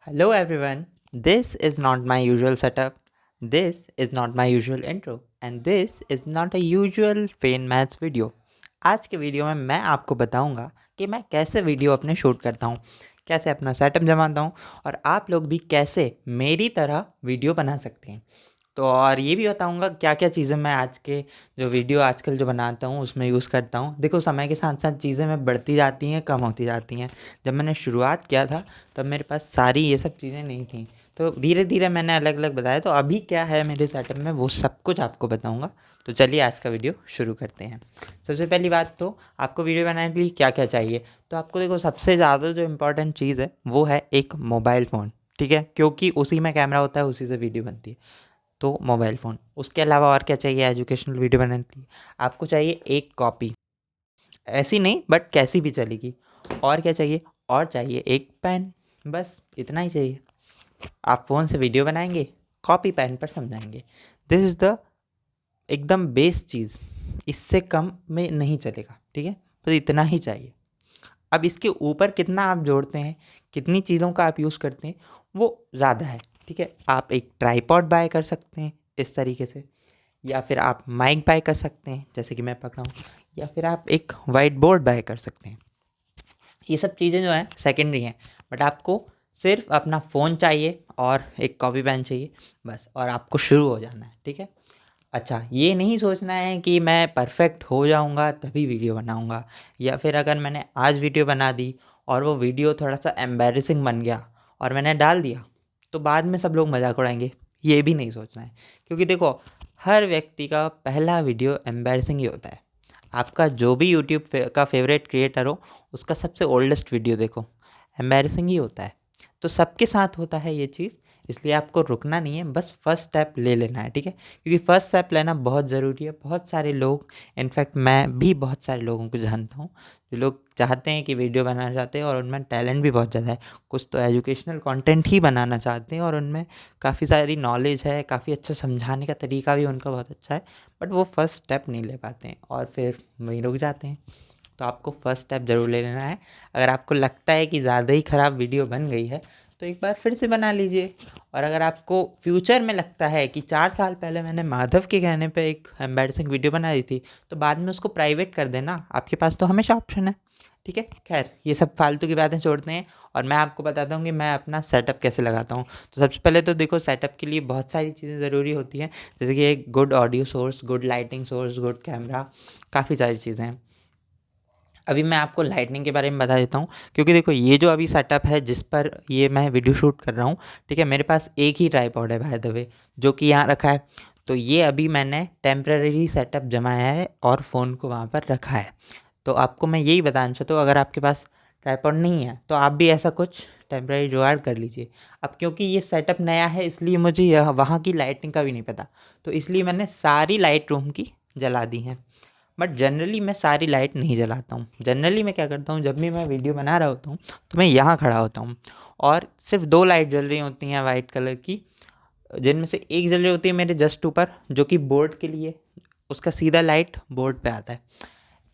Hello everyone. This is not my usual setup. This is not my usual intro. And this is not a usual fan maths video. आज के video में मैं आपको बताऊंगा कि मैं कैसे वीडियो अपने शूट करता हूँ, कैसे अपना सेटअप जमाता हूँ और आप लोग भी कैसे मेरी तरह वीडियो बना सकते हैं. तो और ये भी बताऊंगा क्या क्या चीज़ें मैं आज के जो वीडियो आजकल जो बनाता हूँ उसमें यूज़ करता हूँ. देखो, समय के साथ साथ चीज़ें मैं बढ़ती जाती हैं, कम होती जाती हैं. जब मैंने शुरुआत किया था तब मेरे पास सारी ये सब चीज़ें नहीं थी, तो धीरे धीरे मैंने अलग अलग बताया. तो अभी क्या है मेरे सेटअप में वो सब कुछ आपको बताऊंगा. तो चलिए आज का वीडियो शुरू करते हैं. सबसे पहली बात, तो आपको वीडियो बनाने के लिए क्या क्या चाहिए. तो आपको देखो, सबसे ज़्यादा जो इम्पोर्टेंट चीज़ है वो है एक मोबाइल फ़ोन. ठीक है, क्योंकि उसी में कैमरा होता है, उसी से वीडियो बनती है. तो मोबाइल फ़ोन. उसके अलावा और क्या चाहिए एजुकेशनल वीडियो बनाने के लिए. आपको चाहिए एक कॉपी, ऐसी नहीं बट कैसी भी चलेगी. और क्या चाहिए, और चाहिए एक पेन. बस इतना ही चाहिए. आप फ़ोन से वीडियो बनाएंगे, कॉपी पेन पर समझाएंगे. दिस इज़ द एकदम बेस चीज़. इससे कम में नहीं चलेगा. ठीक है, बस इतना ही चाहिए. अब इसके ऊपर कितना आप जोड़ते हैं, कितनी चीज़ों का आप यूज़ करते हैं, वो ज़्यादा है. ठीक है, आप एक ट्राईपॉड बाय कर सकते हैं इस तरीके से, या फिर आप माइक बाय कर सकते हैं जैसे कि मैं पकड़ा हूँ, या फिर आप एक वाइट बोर्ड बाय कर सकते हैं. ये सब चीज़ें जो हैं सेकेंडरी हैं, बट आपको सिर्फ अपना फ़ोन चाहिए और एक कॉपी पेन चाहिए बस, और आपको शुरू हो जाना है. ठीक है. अच्छा, ये नहीं सोचना है कि मैं परफेक्ट हो जाऊंगा तभी वीडियो बनाऊंगा, या फिर अगर मैंने आज वीडियो बना दी और वो वीडियो थोड़ा सा एम्बैरेसिंग बन गया और मैंने डाल दिया तो बाद में सब लोग मजाक उड़ाएंगे. ये भी नहीं सोचना है, क्योंकि देखो, हर व्यक्ति का पहला वीडियो एम्बैरेसिंग ही होता है. आपका जो भी यूट्यूब का फेवरेट क्रिएटर हो, उसका सबसे ओल्डेस्ट वीडियो देखो, एम्बैरेसिंग ही होता है. तो सबके साथ होता है ये चीज़. इसलिए आपको रुकना नहीं है, बस फर्स्ट स्टेप ले लेना है. ठीक है, क्योंकि फर्स्ट स्टेप लेना बहुत ज़रूरी है. बहुत सारे लोग, इनफैक्ट मैं भी बहुत सारे लोगों को जानता हूँ, जो लोग चाहते हैं कि वीडियो बनाना चाहते हैं और उनमें टैलेंट भी बहुत ज़्यादा है. कुछ तो एजुकेशनल कंटेंट ही बनाना चाहते हैं और उनमें काफ़ी सारी नॉलेज है, काफ़ी अच्छा समझाने का तरीका भी उनका बहुत अच्छा है, बट वो फर्स्ट स्टेप नहीं ले पाते हैं और फिर वहीं रुक जाते हैं. तो आपको फर्स्ट स्टेप ज़रूर ले लेना है. अगर आपको लगता है कि ज़्यादा ही ख़राब वीडियो बन गई है तो एक बार फिर से बना लीजिए. और अगर आपको फ्यूचर में लगता है कि 4 साल पहले मैंने माधव के कहने पे एक एम्बैरेसिंग वीडियो बना दी थी, तो बाद में उसको प्राइवेट कर देना, आपके पास तो हमेशा ऑप्शन है. ठीक है, खैर ये सब फालतू की बातें छोड़ते हैं और मैं आपको बताता हूँ कि मैं अपना सेटअप कैसे लगाता हूँ. तो सबसे पहले तो देखो, सेटअप के लिए बहुत सारी चीज़ें ज़रूरी होती हैं, जैसे कि एक good audio source, good lighting source, good camera, काफ़ी सारी चीज़ें हैं. अभी मैं आपको लाइटनिंग के बारे में बता देता हूँ, क्योंकि देखो, ये जो अभी सेटअप है जिस पर ये मैं वीडियो शूट कर रहा हूँ, ठीक है, मेरे पास एक ही ट्राइपॉड है बाय द वे, जो कि यहाँ रखा है. तो ये अभी मैंने टेम्प्रेरी सेटअप जमाया है और फ़ोन को वहाँ पर रखा है. तो आपको मैं यही बताना चाहता हूँ, अगर आपके पास ट्राइपॉड नहीं है तो आप भी ऐसा कुछ टेम्प्रेरी जुगाड़ कर लीजिए. अब क्योंकि ये सेटअप नया है, इसलिए मुझे यह वहाँ की लाइटिंग का भी नहीं पता, तो इसलिए मैंने सारी लाइट रूम की जला दी हैं. बट जनरली मैं सारी लाइट नहीं जलाता हूँ. जनरली मैं क्या करता हूँ, जब भी मैं वीडियो बना रहा होता हूँ तो मैं यहाँ खड़ा होता हूँ और सिर्फ दो लाइट जल रही होती हैं वाइट कलर की, जिनमें से एक जल रही होती है मेरे जस्ट ऊपर, जो कि बोर्ड के लिए, उसका सीधा लाइट बोर्ड पे आता है.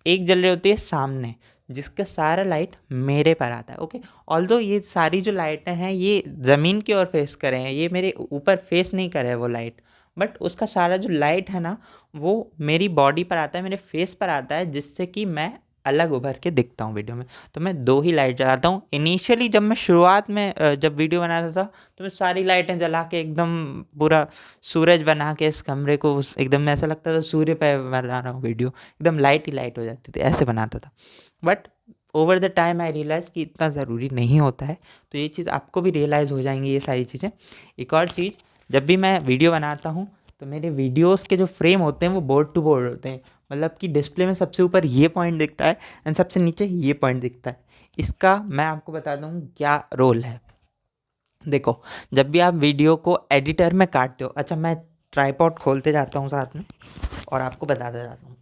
एक जल रही होती है सामने, जिसका सारा लाइट मेरे पर आता है. ओके, ऑल्दो ये सारी जो लाइटें हैं ये ज़मीन की ओर फेस करे हैं, ये मेरे ऊपर फेस नहीं करे है वो लाइट, बट उसका सारा जो लाइट है ना, वो मेरी बॉडी पर आता है, मेरे फेस पर आता है, जिससे कि मैं अलग उभर के दिखता हूँ वीडियो में. तो मैं दो ही लाइट जलाता हूँ. इनिशियली जब मैं शुरुआत में जब वीडियो बनाता था तो मैं सारी लाइटें जला के एकदम पूरा सूरज बना के इस कमरे को एकदम ऐसा लगता था सूर्य पे बना रहा हूँ वीडियो, एकदम लाइट ही लाइट हो जाती थी, ऐसे बनाता था. But over the time I realize कि इतना ज़रूरी नहीं होता है. तो ये चीज़ आपको भी रियलाइज़ हो जाएंगी ये सारी चीज़ें. एक और चीज़, जब भी मैं वीडियो बनाता हूँ तो मेरे वीडियोस के जो फ्रेम होते हैं वो बोर्ड टू बोर्ड होते हैं. मतलब कि डिस्प्ले में सबसे ऊपर ये पॉइंट दिखता है एंड सबसे नीचे ये पॉइंट दिखता है. इसका मैं आपको बता दूँ क्या रोल है. देखो, जब भी आप वीडियो को एडिटर में काटते हो, अच्छा मैं ट्राईपॉड खोलते जाता हूँ साथ में और आपको बताता जाता हूँ.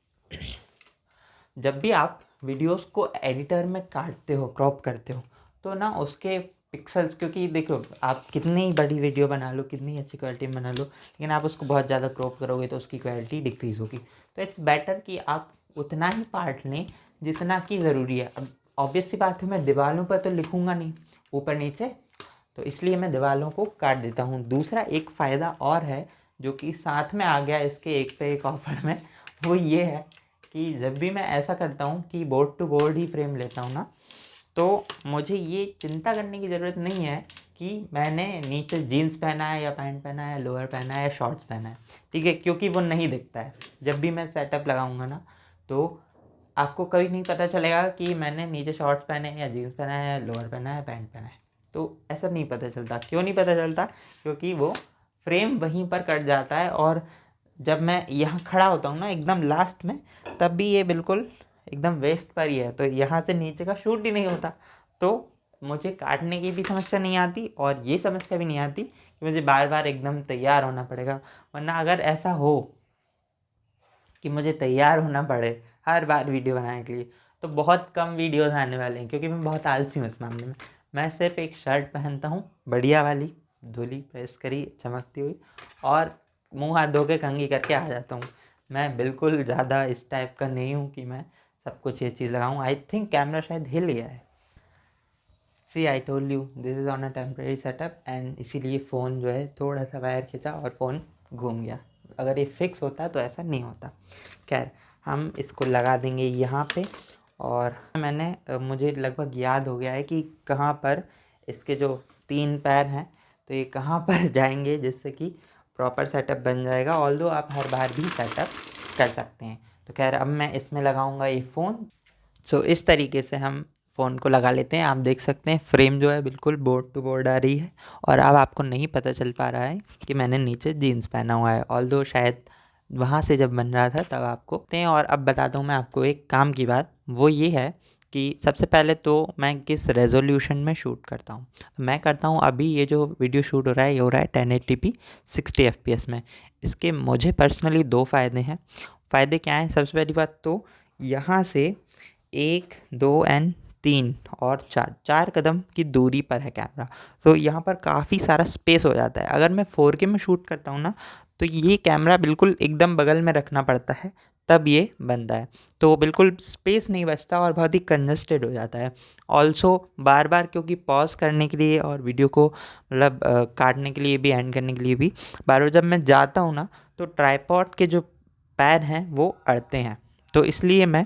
जब भी आप वीडियोस को एडिटर में काटते हो, क्रॉप करते हो, तो ना उसके पिक्सल्स, क्योंकि देखो, आप कितनी बड़ी वीडियो बना लो, कितनी अच्छी क्वालिटी में बना लो, लेकिन आप उसको बहुत ज़्यादा क्रॉप करोगे तो उसकी क्वालिटी डिक्रीज़ होगी. तो इट्स बेटर कि आप उतना ही पार्ट लें जितना कि ज़रूरी है. अब ऑब्वियस सी बात है, मैं दीवारों पर तो लिखूँगा नहीं ऊपर नीचे, तो इसलिए मैं दीवारों को काट देता हूँ। दूसरा एक फ़ायदा और है जो कि साथ में आ गया इसके एक पे एक ऑफ़र में, वो ये है कि जब भी मैं ऐसा करता हूँ कि बोर्ड टू बोर्ड ही फ्रेम लेता हूँ ना, तो मुझे ये चिंता करने की ज़रूरत नहीं है कि मैंने नीचे जीन्स पहना है या पैंट पहना है या लोअर पहना है या शॉर्ट्स पहना है, ठीक है, क्योंकि वो नहीं दिखता है। जब भी मैं सेटअप लगाऊंगा ना, तो आपको कभी नहीं पता चलेगा कि मैंने नीचे शॉर्ट्स पहने हैं या जीन्स पहना है या लोअर पहना है पैंट पहना है। तो ऐसा नहीं पता चलता। क्यों नहीं पता चलता? क्योंकि वो फ्रेम वहीं पर कट जाता है, और जब मैं यहाँ खड़ा होता हूँ ना एकदम लास्ट में, तब भी ये बिल्कुल एकदम वेस्ट पर ही है, तो यहाँ से नीचे का शूट ही नहीं होता। तो मुझे काटने की भी समस्या नहीं आती और ये समस्या भी नहीं आती कि मुझे बार बार एकदम तैयार होना पड़ेगा। वरना अगर ऐसा हो कि मुझे तैयार होना पड़े हर बार वीडियो बनाने के लिए, तो बहुत कम वीडियोस आने वाले हैं, क्योंकि मैं बहुत आलसी हूँ इस मामले में। मैं सिर्फ एक शर्ट पहनता हूँ बढ़िया वाली, धुली प्रेस करी चमकती हुई, और मुंह हाथ धो के कंघी करके आ जाता हूँ। मैं बिल्कुल ज़्यादा इस टाइप का नहीं हूँ कि मैं सब कुछ ये चीज़ लगाऊँ। आई थिंक कैमरा शायद हिल गया है। See I told you this is on a temporary setup, and इसीलिए फ़ोन जो है थोड़ा सा वायर खिंचा और फ़ोन घूम गया। अगर ये फिक्स होता तो ऐसा नहीं होता। खैर, हम इसको लगा देंगे यहाँ पे। और मुझे लगभग याद हो गया है कि कहाँ पर इसके जो 3 पैर हैं, तो ये कहाँ पर जाएंगे जिससे कि प्रॉपर सेटअप बन जाएगा। ऑल्दो आप हर बार भी सेटअप कर सकते हैं। तो खैर, अब मैं इसमें लगाऊंगा ये फ़ोन। सो इस तरीके से हम फ़ोन को लगा लेते हैं। आप देख सकते हैं फ्रेम जो है बिल्कुल बोर्ड टू बोर्ड आ रही है, और अब आपको नहीं पता चल पा रहा है कि मैंने नीचे जीन्स पहना हुआ है, ऑल्दो शायद वहाँ से जब बन रहा था तब आपको थे। और अब बताता हूँ मैं आपको एक काम की बात, वो ये है कि सबसे पहले तो मैं किस रेजोल्यूशन में शूट करता हूँ। तो मैं करता हूँ, अभी ये जो वीडियो शूट हो रहा है ये हो रहा है 1080p 60 fps में। इसके मुझे पर्सनली 2 फ़ायदे हैं। फ़ायदे क्या हैं? सबसे पहली बात तो यहाँ से 1, 2 एंड 3 और 4 कदम की दूरी पर है कैमरा, तो यहाँ पर काफ़ी सारा स्पेस हो जाता है। अगर मैं 4K में शूट करता हूँ ना, तो ये कैमरा बिल्कुल एकदम बगल में रखना पड़ता है, तब ये बनता है। तो बिल्कुल स्पेस नहीं बचता और बहुत ही कंजस्टेड हो जाता है। ऑल्सो बार बार, क्योंकि पॉज करने के लिए और वीडियो को मतलब काटने के लिए भी, एंड करने के लिए भी, बार बार जब मैं जाता हूँ ना, तो ट्राइपॉड के जो पैर हैं वो अड़ते हैं। तो इसलिए मैं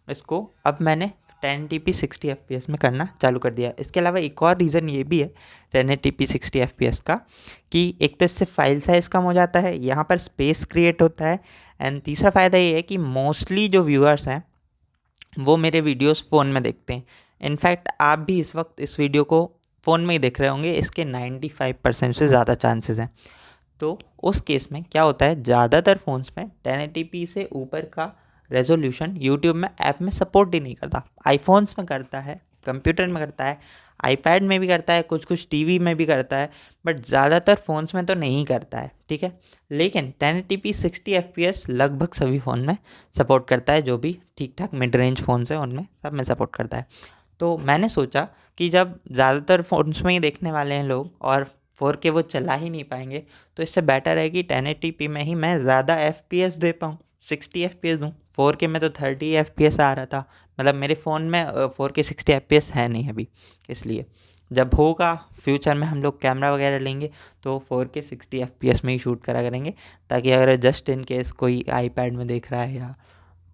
इसको अब मैंने 1080p 60 fps में करना चालू कर दिया। इसके अलावा एक और रीज़न ये भी है 1080p 60 fps का, कि एक तो इससे फाइल साइज़ कम हो जाता है, यहाँ पर स्पेस क्रिएट होता है, एंड तीसरा फ़ायदा ये है कि मोस्टली जो व्यूअर्स हैं वो मेरे वीडियोस फ़ोन में देखते हैं। इनफैक्ट आप भी इस वक्त इस वीडियो को फ़ोन में ही देख रहे होंगे, इसके 95% से ज़्यादा चांसेस हैं। तो उस केस में क्या होता है, ज़्यादातर फ़ोन्स में 1080p से ऊपर का रेजोल्यूशन यूट्यूब में ऐप में सपोर्ट ही नहीं करता। आईफोन्स में करता है, कंप्यूटर में करता है, आईपैड में भी करता है, कुछ कुछ टीवी में भी करता है, बट ज़्यादातर फ़ोन्स में तो नहीं करता है, ठीक है। लेकिन 1080p 60 fps लगभग सभी फ़ोन में सपोर्ट करता है, जो भी ठीक ठाक मिड रेंज फ़ोन्स हैं उनमें सब में सपोर्ट करता है। तो मैंने सोचा कि जब ज़्यादातर फ़ोन्स में ही देखने वाले हैं लोग और 4K वो चला ही नहीं पाएंगे, तो इससे बेटर है कि 1080p में ही मैं ज़्यादा FPS दे पाऊँ, 60 FPS दूँ। 4K में तो 30 FPS आ रहा था, मतलब मेरे फ़ोन में 4K 60 FPS है नहीं अभी। इसलिए जब होगा फ्यूचर में हम लोग कैमरा वगैरह लेंगे तो 4K 60 FPS में ही शूट करा करेंगे, ताकि अगर जस्ट इन केस कोई आईपैड में देख रहा है या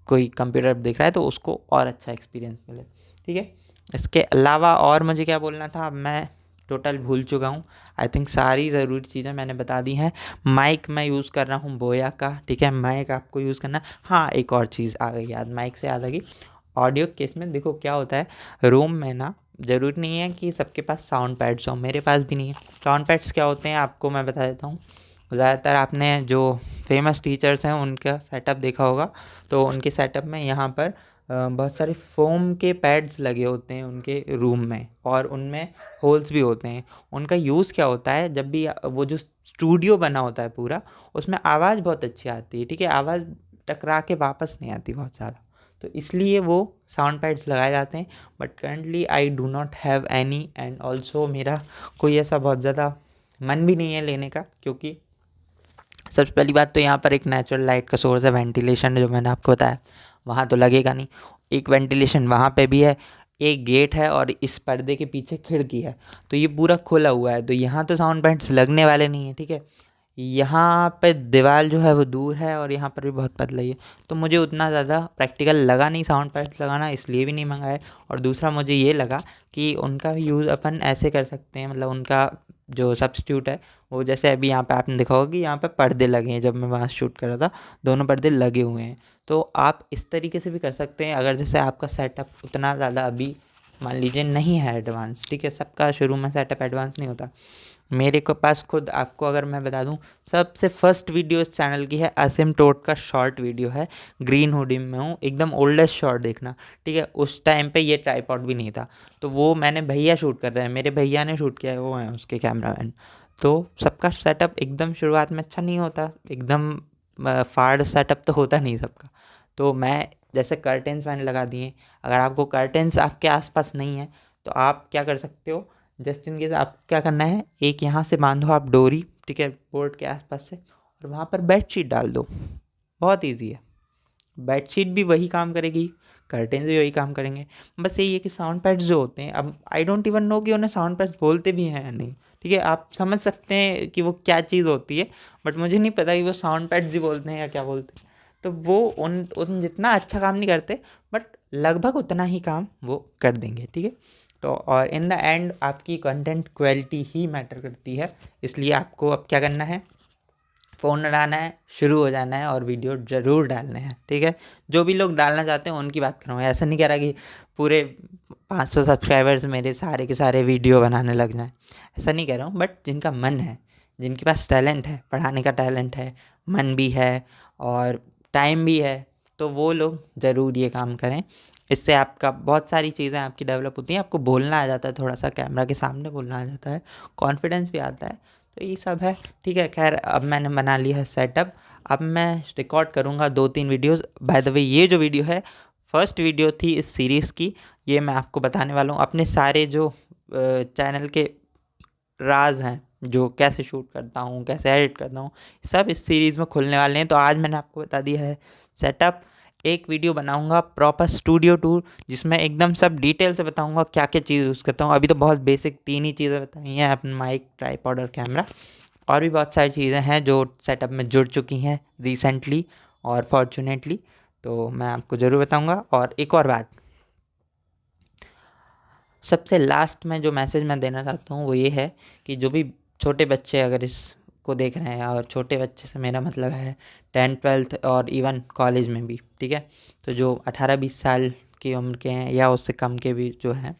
कोई कंप्यूटर पर देख रहा है तो उसको और अच्छा एक्सपीरियंस मिले, ठीक है। इसके अलावा और मुझे क्या बोलना था, अब मैं टोटल भूल चुका हूँ। आई थिंक सारी ज़रूरी चीज़ें मैंने बता दी हैं। माइक मैं यूज़ कर रहा हूँ बोया का, ठीक है, माइक आपको यूज़ करना। हाँ, एक और चीज़ आ गई याद, माइक से याद आ गई। ऑडियो केस में देखो क्या होता है, रूम में ना ज़रूरी नहीं है कि सबके पास साउंड पैड्स हो, मेरे पास भी नहीं है। साउंड पैड्स क्या होते हैं आपको मैं बता देता हूँ। ज़्यादातर आपने जो फेमस टीचर्स हैं उनका सेटअप देखा होगा, तो उनके सेटअप में यहाँ पर बहुत सारे फोम के पैड्स लगे होते हैं उनके रूम में, और उनमें होल्स भी होते हैं। उनका यूज़ क्या होता है, जब भी वो जो स्टूडियो बना होता है पूरा, उसमें आवाज़ बहुत अच्छी आती है, ठीक है, आवाज़ टकरा के वापस नहीं आती बहुत ज़्यादा, तो इसलिए वो साउंड पैड्स लगाए जाते हैं। But currently I do not have any, and also मेरा कोई ऐसा बहुत ज़्यादा मन भी नहीं है लेने का, क्योंकि सबसे पहली बात तो यहाँ पर एक नेचुरल लाइट का सोर्स है, वेंटिलेशन जो मैंने आपको बताया वहाँ तो लगेगा नहीं। एक वेंटिलेशन वहाँ पे भी है, एक गेट है और इस पर्दे के पीछे खिड़की है, तो ये पूरा खुला हुआ है, तो यहाँ तो साउंड पैड्स लगने वाले नहीं है, ठीक है। यहाँ पे दीवार जो है वो दूर है और यहाँ पर भी बहुत पतला ही है, तो मुझे उतना ज़्यादा प्रैक्टिकल लगा नहीं साउंड पैड्स लगाना, इसलिए भी नहीं मंगाए। और दूसरा मुझे ये लगा कि उनका भी यूज़ अपन ऐसे कर सकते हैं, मतलब उनका जो सब्स्टिट्यूट है वो, जैसे अभी यहाँ पे आपने देखा होगा कि यहाँ पे पर्दे लगे हैं, जब मैं वहाँ शूट कर रहा था दोनों पर्दे लगे हुए हैं, तो आप इस तरीके से भी कर सकते हैं। अगर जैसे आपका सेटअप उतना ज़्यादा अभी मान लीजिए नहीं है एडवांस, ठीक है, सबका शुरू में सेटअप एडवांस नहीं होता। मेरे को पास खुद, आपको अगर मैं बता दूं, सबसे फर्स्ट वीडियो इस चैनल की है असिम्प्टोट का शॉर्ट वीडियो है, ग्रीन हुडी में हूँ, एकदम ओल्डेस्ट शॉर्ट देखना, ठीक है। उस टाइम पे ये ट्राइपॉड भी नहीं था, तो वो मैंने भैया शूट कर रहे हैं, मेरे भैया ने शूट किया है, वो हैं उसके कैमरामैन। तो सबका सेटअप एकदम शुरुआत में अच्छा नहीं होता, एकदम फाड़ सेटअप तो होता नहीं सबका। तो मैं जैसे कर्टेंस मैंने लगा दिए, अगर आपको कर्टेंस आपके आसपास नहीं है तो आप क्या कर सकते हो, जस्ट इन केस आप क्या करना है, एक यहाँ से बांधो आप डोरी, ठीक है, बोर्ड के आसपास से, और वहाँ पर बेडशीट डाल दो। बहुत इजी है, बेडशीट भी वही काम करेगी, कर्टेंस भी वही काम करेंगे। बस यही है कि साउंड पैड्स जो होते हैं, अब आई डोंट इवन नो कि उन्हें साउंड पैड्स बोलते भी हैं या नहीं, ठीक है, आप समझ सकते हैं कि वो क्या चीज़ होती है, बट मुझे नहीं पता कि वो साउंड पैड्स ही बोलते हैं या क्या बोलते हैं। तो वो उन जितना अच्छा काम नहीं करते, बट लगभग उतना ही काम वो कर देंगे, ठीक है। तो और इन द एंड आपकी कंटेंट क्वालिटी ही मैटर करती है, इसलिए आपको अब क्या करना है, फ़ोन उठाना है, शुरू हो जाना है और वीडियो ज़रूर डालने हैं, ठीक है। जो भी लोग डालना चाहते हैं उनकी बात कर रहा हूँ, ऐसा नहीं कह रहा कि पूरे 500 सब्सक्राइबर्स मेरे सारे के सारे वीडियो बनाने लग जाएं, ऐसा नहीं कह रहा हूँ, बट जिनका मन है, जिनके पास टैलेंट है, पढ़ाने का टैलेंट है, मन भी है और टाइम भी है, तो वो लोग ज़रूर ये काम करें। इससे आपका बहुत सारी चीज़ें आपकी डेवलप होती हैं, आपको बोलना आ जाता है, थोड़ा सा कैमरा के सामने बोलना आ जाता है, कॉन्फिडेंस भी आता है, तो ये सब है, ठीक है। खैर अब मैंने बना लिया है सेटअप, अब मैं रिकॉर्ड करूँगा 2-3 वीडियोस। बाय द वे ये जो वीडियो है फर्स्ट वीडियो थी इस सीरीज़ की, ये मैं आपको बताने वाला हूँ अपने सारे जो चैनल के राज हैं, जो कैसे शूट करता हूँ, कैसे एडिट करता हूँ, सब इस सीरीज़ में खुलने वाले हैं। तो आज मैंने आपको बता दिया है सेटअप, एक वीडियो बनाऊंगा प्रॉपर स्टूडियो टूर, जिसमें एकदम सब डिटेल से बताऊंगा क्या क्या चीज़ यूज़ करता हूँ। अभी तो बहुत बेसिक 3 ही चीज़ें बताई हैं, अपना माइक, ट्राइपॉड और कैमरा, और भी बहुत सारी चीज़ें हैं जो सेटअप में जुड़ चुकी हैं रिसेंटली और फॉर्चुनेटली, तो मैं आपको ज़रूर बताऊंगा। और एक और बात, सबसे लास्ट में जो मैसेज मैं देना चाहता हूँ वो ये है कि जो भी छोटे बच्चे अगर इसको देख रहे हैं, और छोटे बच्चे से मेरा मतलब है 10th-12th और इवन कॉलेज में भी, ठीक है, तो जो 18-20 साल की उम्र के हैं या उससे कम के भी जो हैं,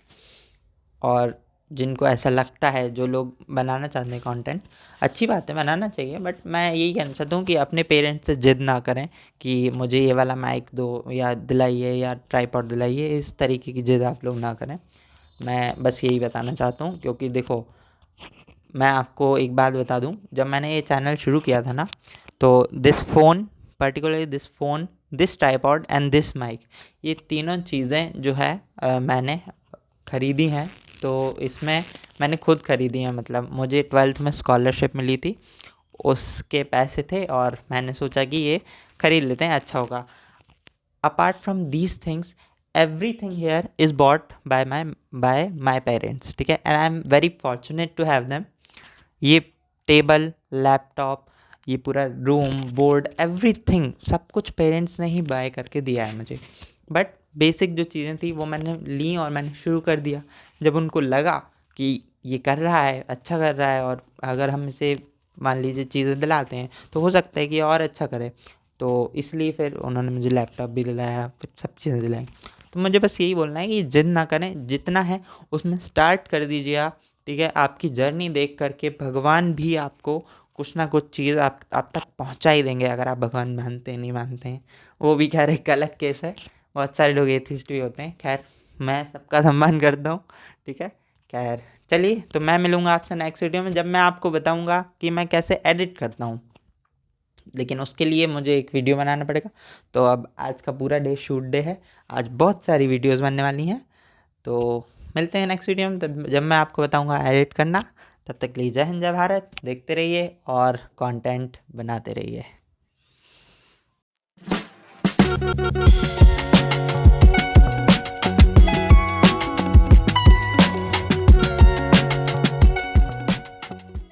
और जिनको ऐसा लगता है, जो लोग बनाना चाहते हैं कंटेंट, अच्छी बात है, बनाना चाहिए, बट मैं यही कहना चाहता हूँ कि अपने पेरेंट्स से जिद ना करें कि मुझे ये वाला माइक दो या दिलाइए या ट्राइपॉड दिलाइए, इस तरीके की जिद आप लोग ना करें। मैं बस यही बताना चाहता हूँ, क्योंकि देखो मैं आपको एक बात बता दूँ, जब मैंने ये चैनल शुरू किया था ना, तो this phone, particularly this phone, this tripod and this mic, ये तीनों चीज़ें जो है मैंने ख़रीदी हैं। तो इसमें मैंने खुद ख़रीदी हैं, मतलब मुझे 12th में स्कॉलरशिप मिली थी, उसके पैसे थे और मैंने सोचा कि ये ख़रीद लेते हैं, अच्छा होगा। Apart from these things, everything here is bought by my parents, ठीक है, and I am very fortunate to have them. ये टेबल, लैपटॉप, ये पूरा रूम, बोर्ड, एवरीथिंग, सब कुछ पेरेंट्स ने ही बाय करके दिया है मुझे, बट बेसिक जो चीज़ें थी वो मैंने ली और मैंने शुरू कर दिया। जब उनको लगा कि ये कर रहा है, अच्छा कर रहा है, और अगर हम इसे मान लीजिए चीज़ें दिलाते हैं तो हो सकता है कि और अच्छा करे, तो इसलिए फिर उन्होंने मुझे लैपटॉप भी दिलाया, फिर सब चीज़ें दिलाई। तो मुझे बस यही बोलना है कि जिद ना करें, जितना है उसमें स्टार्ट कर दीजिए आप, ठीक है। आपकी जर्नी देख करके भगवान भी आपको कुछ ना कुछ चीज़ आप तक पहुंचा ही देंगे, अगर आप भगवान मानते हैं नहीं मानते हैं, वो भी खैर एक अलग केस है, बहुत सारे लोग एथिस्ट भी होते हैं, खैर मैं सबका सम्मान करता हूँ, ठीक है। खैर चलिए, तो मैं मिलूँगा आपसे नेक्स्ट वीडियो में, जब मैं आपको बताऊँगा कि मैं कैसे एडिट करता हूँ, लेकिन उसके लिए मुझे एक वीडियो बनाना पड़ेगा। तो अब आज का पूरा डे शूट डे है, आज बहुत सारी वीडियोस बनने वाली हैं, तो मिलते हैं नेक्स्ट वीडियो में, तब जब मैं आपको बताऊंगा एडिट करना। तब तक के लिए जय हिंद, जय भारत, देखते रहिए और कंटेंट बनाते रहिए।